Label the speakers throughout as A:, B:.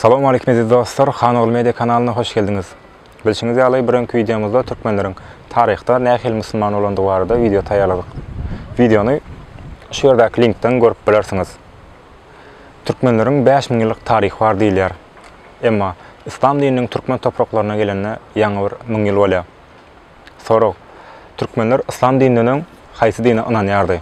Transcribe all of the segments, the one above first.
A: Assalamu alaikum aziz dostlar, Xanol Media kanalına hoş geldiniz. Bilişiniz ýaly birinki videomuzda türkmenleriň taryhda nähil musulman olandygy barada video taýýarladyk. Videonu şu ýerdäki linkden görüp bilersiňiz. Türkmenleriň 5000 ýyllyk taryhy bar diýilýär. Emma İslam dininiň türkmen topraklaryna gelende ýaňy bir 1000 ýyl bolýar. Sorag: türkmenler İslam dininiň haýsy dine ynanýardy?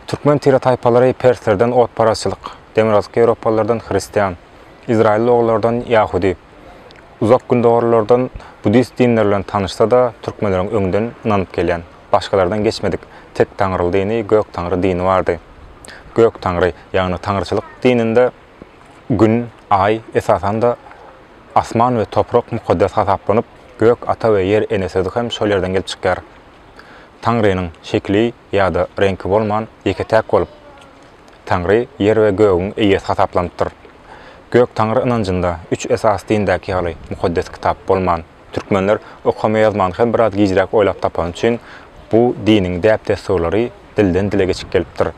A: Türkmen tire taypalary Perslerden otparaçylyk, Demirazky Ýewropalılardan Hristiýan, İsrail oğullardan Ýahudi, uzak gündogorlardan Budist dinleri bilen tanışsa da türkmenleriň öňden ynanyp gelýän, başgalardan geçmedik tek taňryly dini, gök taňry dini bardy. Gök taňry, ýagny taňryçylyk dininde gün, ay, esasan da asman we toprak mukaddes hasaplanyp, gök, ata we yer enesedi hem şol ýerden gelip çykýar. Taňrynyň şekli ýa-da rengi bolman ýeketäk bolup, Taňry yer we gögüň eýesi hasaplanıpdyr. Gök taňry ynanjynda 3 esas dindäki ýaly mukaddes kitap bolman. Türkmenler okuma ýazmany hem biraz gijirek oýlap tapan üçin bu diniň däpde soýlary dilden dile geçip gelipdir.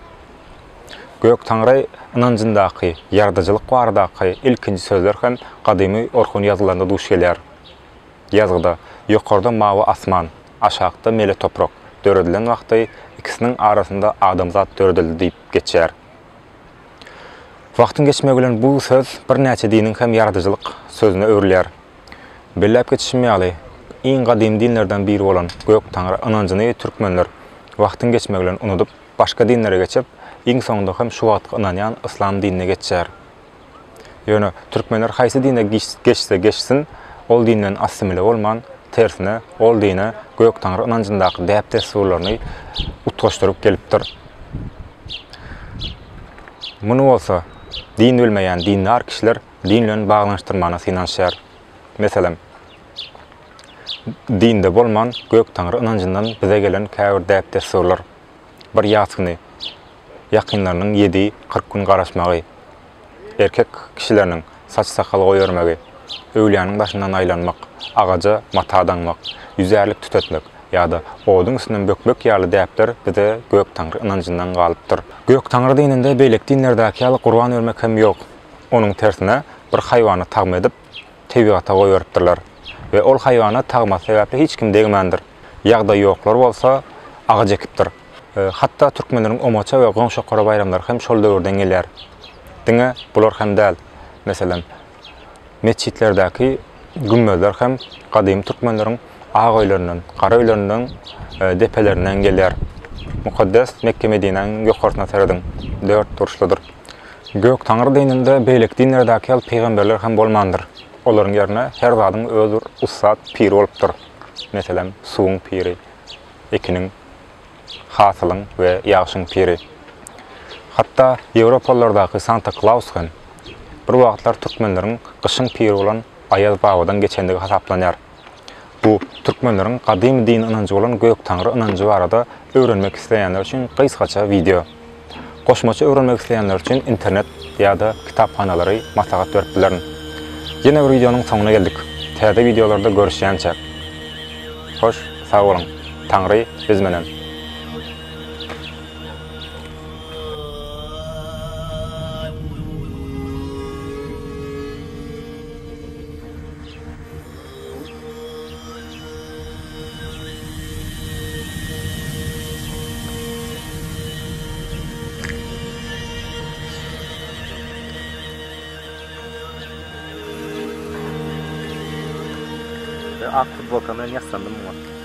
A: Gök taňry ynanjyndaky ýaradyjylyk baradaky ilkinji sözler hem gadymy orhun ýazylarynda duş gelýär. Ýazgyda ýokarda mawy asman, aşağıda mele toprak döredilen wagty ikisiniň arasynda adamzat döredildi diýip geçýär. Wagtyň geçmegi bilen bu söz bir näçe diniň hem ýaradyjylyk sözüne öwrilýär. Bellep geçişmeýäli iň gadymy dinlerden biri bolan gök taňry ynanjyny türkmenler wagtyň geçmegi bilen unutup başga dinlere geçip iň soňunda hem şu wagtky ynanýan islam dinine geçýär. Ýöne türkmenler haýsy dine geçse geçsin, ol dinden assimile bolman, tersine ol dine gök taňry ynanjyndaky däpde soýlaryny utgaşdyryp gelipdir. Muny bolsa din bilmeýän dinler kişiler din bilen baglanşdyrmana synanşýar. Meselem, dinde bolman gök taňry ynanjyndan bize gelen käbir däpde soýlar. Bir ýasyny ýakynlarynyň 7-40 gün garaşmagy, erkek kişileriniň saç sakal goýarmagy, öwliýanyň başyndan aýlanmak, agaja mata danmak, ýüzärlik tütetmek ýa-da oduň üstünden bökmek ýaly däpler bize gök taňry ynanjyndan galypdyr. Gök taňry dininde beýlek dinlerdäki ýaly Qur'an örmek hem ýok. Onuň tersine bir haýwany tagma edip tebiata goýarypdyrlar we ol haýwany tagma sebäpli hiç kim degmendir. Ýagda ýoklar bolsa aga jekipdir. Hatta türkmenleriň omaça we goňşokara bayramlary hem şol döwürden gelýär. Diňe bular hem däl. Meselem, mescitlerdäki gümmezler hem gadymy türkmenleriň ağa öýlerinden, gara öýlerinden, depelerinden gelýär. Mukaddes Mekke Medineň ýokarsyna serediň 4 turşludyr. Gök taňry dininde beýlek dinlerdäki ýaly peýgamberler hem bolmandyr. Olaryň ýerine her zadyň özür ussat pir bolupdyr. Meselem, suwuň piri, ekiniň, hasylyň we ýagşyň piri. Hatta Ýewropalılardaky Santa Claus hem bir wagtlar türkmenleriň gyşyň piri bolan Ayaz Babadan geçendigi hasaplanýar. Bu türkmenleriň gadymy din ynanjy bolan gök taňry ynanjy barada öwrenmek isleýänler üçin gysgaça video. Goşmaça öwrenmek isleýänler üçin internet ýa-da kitaphanalary maslahat berip bilerin. Ýene bir videonyň soňuna geldik. Täze videolarda görüşýänçe. Hoş, sag bolun. Taňry biz menen. Ak futbolka bilen ýaslandım muňa.